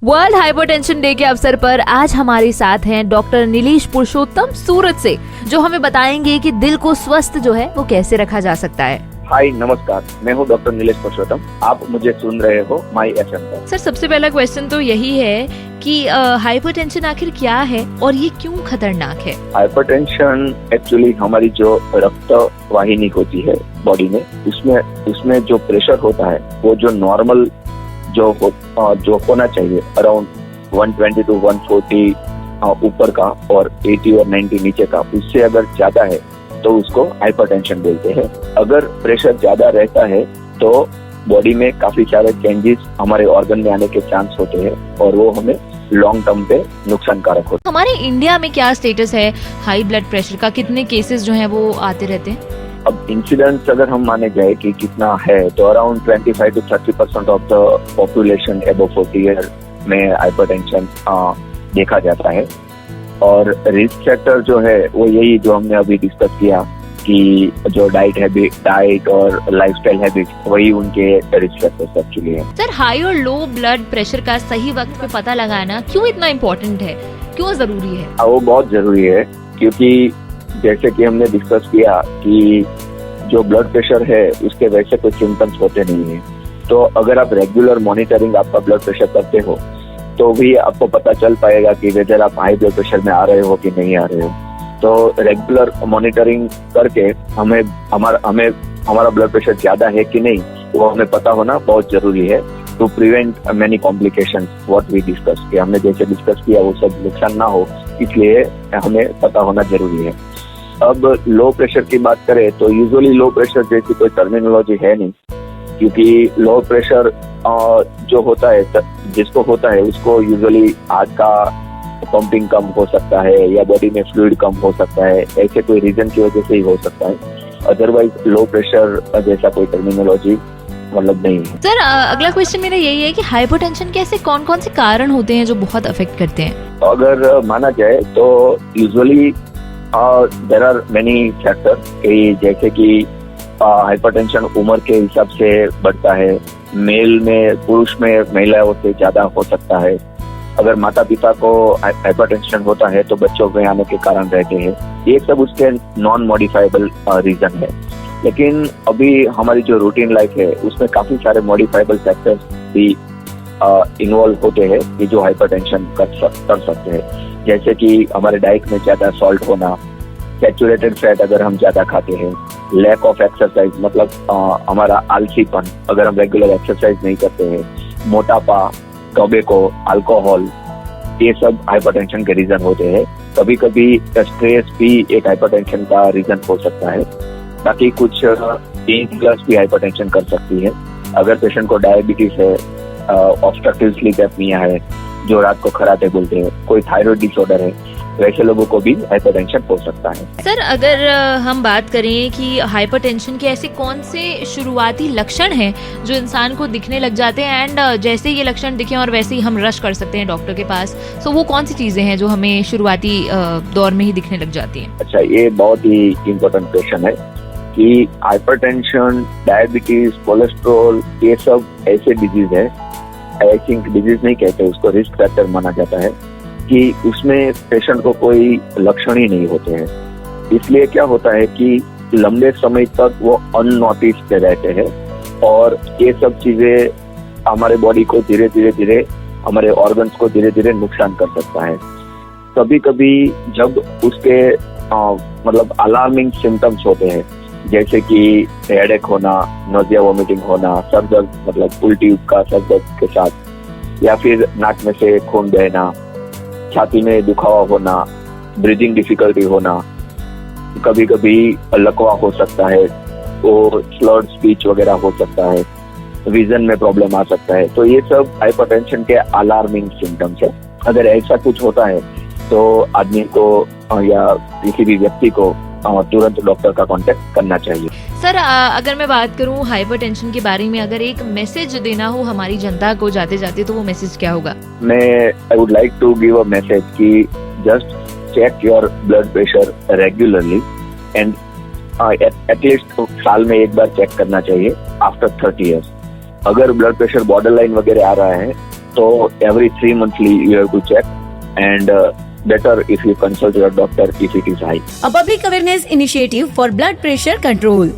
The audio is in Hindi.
वर्ल्ड हाइपरटेंशन डे के अवसर पर आज हमारे साथ हैं डॉक्टर नीलेश पुरुषोत्तम सूरत से, जो हमें बताएंगे कि दिल को स्वस्थ जो है वो कैसे रखा जा सकता है। हाय नमस्कार, मैं हूँ डॉक्टर नीलेश पुरुषोत्तम। आप मुझे सुन रहे हो माई FM पर। सर, सबसे पहला क्वेश्चन तो यही है कि हाइपरटेंशन आखिर क्या है और ये क्यों खतरनाक है? हाइपरटेंशन एक्चुअली हमारी जो रक्त वाहिनी होती है बॉडी में, उसमें जो प्रेशर होता है वो जो नॉर्मल जो होना चाहिए अराउंड 120 to 140 ऊपर का और 80 और 90 नीचे का, उससे अगर ज्यादा है तो उसको हाइपरटेंशन बोलते हैं। अगर प्रेशर ज्यादा रहता है तो बॉडी में काफी सारे चेंजेस हमारे ऑर्गन में आने के चांस होते हैं और वो हमें लॉन्ग टर्म पे नुकसानकारक होता है। हमारे इंडिया में क्या स्टेटस है हाई ब्लड प्रेशर का? कितने केसेस जो हैं वो आते रहते हैं? अब इंसिडेंस अगर हम माने जाए कि कितना है तो around 25 to 30% of the population above 40 year में हाइपरटेंशन देखा जाता है। और रिस्क फैक्टर जो है वो यही जो हमने अभी डिस्कस किया कि जो डाइट और लाइफस्टाइल हैबिट, वही उनके रिस्क फैक्टर्स एक्चुअली है। सर, हाई और लो ब्लड प्रेशर का सही वक्त पे पता लगाना क्यों इतना इम्पोर्टेंट है, क्यों जरूरी है? वो बहुत जरूरी है क्योंकि जैसे कि हमने डिस्कस किया कि जो ब्लड प्रेशर है उसके वैसे कोई सिम्टम्स होते नहीं है। तो अगर आप रेगुलर मॉनिटरिंग आपका ब्लड प्रेशर करते हो तो भी आपको पता चल पाएगा कि वेदर आप हाई ब्लड प्रेशर में आ रहे हो कि नहीं आ रहे हो। तो रेगुलर मॉनिटरिंग करके हमारा ब्लड प्रेशर ज्यादा है कि नहीं वो हमें पता होना बहुत जरूरी है, to prevent many complications what we discuss किया। हमने जैसे डिस्कस किया वो सब नुकसान ना हो, इसलिए हमें पता होना जरूरी है। अब लो प्रेशर की बात करें तो यूजुअली लो प्रेशर जैसी कोई टर्मिनोलॉजी है नहीं, क्योंकि लो प्रेशर जो होता है जिसको होता है उसको यूजुअली हार्ट का पंपिंग कम हो सकता है या बॉडी में फ्लूइड कम हो सकता है, ऐसे कोई रीजन की वजह से ही हो सकता है। अदरवाइज लो प्रेशर जैसा कोई टर्मिनोलॉजी मतलब नहीं है। सर, अगला क्वेश्चन मेरा यही है कि हाइपरटेंशन के ऐसे कौन कौन से कारण होते हैं जो बहुत अफेक्ट करते हैं? अगर माना जाए तो usually there are many factors, जैसे कि हाइपरटेंशन उम्र के हिसाब से बढ़ता है, मेल में पुरुष में महिलाओं से ज्यादा हो सकता है। अगर माता पिता को हाइपरटेंशन होता है तो बच्चों के आने के कारण रहते हैं। ये सब उसके नॉन मॉडिफाइबल रीजन है। लेकिन अभी हमारी जो रूटीन लाइफ है उसमें काफी सारे मॉडिफाइबल फैक्टर्स भी इन्वॉल्व होते हैं कि जो हाइपरटेंशन कर सकते हैं। जैसे कि हमारे डाइट में ज्यादा सॉल्ट होना, सैचुरेटेड फैट अगर हम ज्यादा खाते हैं, लैक ऑफ एक्सरसाइज मतलब हमारा आलसीपन, अगर हम रेगुलर एक्सरसाइज नहीं करते हैं, मोटापा, टोबैको, अल्कोहल, ये सब हाइपरटेंशन के रीजन होते हैं। कभी कभी स्ट्रेस भी एक हाइपरटेंशन का रीजन हो सकता है। बाकी कुछ एज प्लस भी हाइपरटेंशन कर सकती है। अगर पेशेंट को डायबिटीज है, ऑब्स्ट्रक्टिव स्लीप एपनिया है जो रात को खराटे बोलते हैं, कोई थायराइड डिसऑर्डर है, वैसे लोगों को भी हाइपरटेंशन हो सकता है। सर, अगर हम बात करें कि हाइपरटेंशन के ऐसे कौन से शुरुआती लक्षण हैं जो इंसान को दिखने लग जाते हैं एंड जैसे ये लक्षण दिखे और वैसे ही हम रश कर सकते हैं डॉक्टर के पास, तो वो कौन सी चीजें हैं जो हमें शुरुआती दौर में ही दिखने लग जाती हैं? अच्छा, ये बहुत ही इम्पोर्टेंट क्वेश्चन है कि हाइपरटेंशन, डायबिटीज, कोलेस्ट्रॉल, ये सब ऐसे डिजीज है, आई थिंक डिजीज नहीं कहते उसको, रिस्क फैक्टर माना जाता है कि उसमें पेशेंट को कोई लक्षण ही नहीं होते हैं। इसलिए क्या होता है कि लंबे समय तक वो अननोटिस्ड रहते हैं और ये सब चीजें हमारे बॉडी को धीरे धीरे हमारे ऑर्गन्स को धीरे धीरे नुकसान कर सकता है। कभी कभी जब उसके मतलब अलार्मिंग सिम्टम्स होते हैं, जैसे कि हेडेक होना, नोजिया वोमिटिंग होना, सर दर्द मतलब उल्टी का सर दर्द के साथ, या फिर नाक में से खून बहना, छाती में दुखावा होना, ब्रीदिंग डिफिकल्टी होना, कभी कभी लकवा हो सकता है, वो स्लर्ड स्पीच वगैरह हो सकता है, विजन में प्रॉब्लम आ सकता है। तो ये सब हाइपरटेंशन के अलार्मिंग सिम्टम्स है। अगर ऐसा कुछ होता है तो आदमी को या किसी भी व्यक्ति को तुरंत डॉक्टर का कांटेक्ट करना चाहिए। सर, अगर मैं बात करूं हाइपरटेंशन के बारे में, अगर एक मैसेज देना हो हमारी जनता को जाते जाते, तो वो मैसेज क्या होगा? I would like to give a message कि just check your blood pressure regularly and at least साल में एक बार चेक करना चाहिए आफ्टर 30 ईयर्स। अगर ब्लड प्रेशर बॉर्डर लाइन वगैरह आ रहा है तो every 3 monthly you have to check, and better if you consult your doctor if it is high. A public awareness initiative for blood pressure control.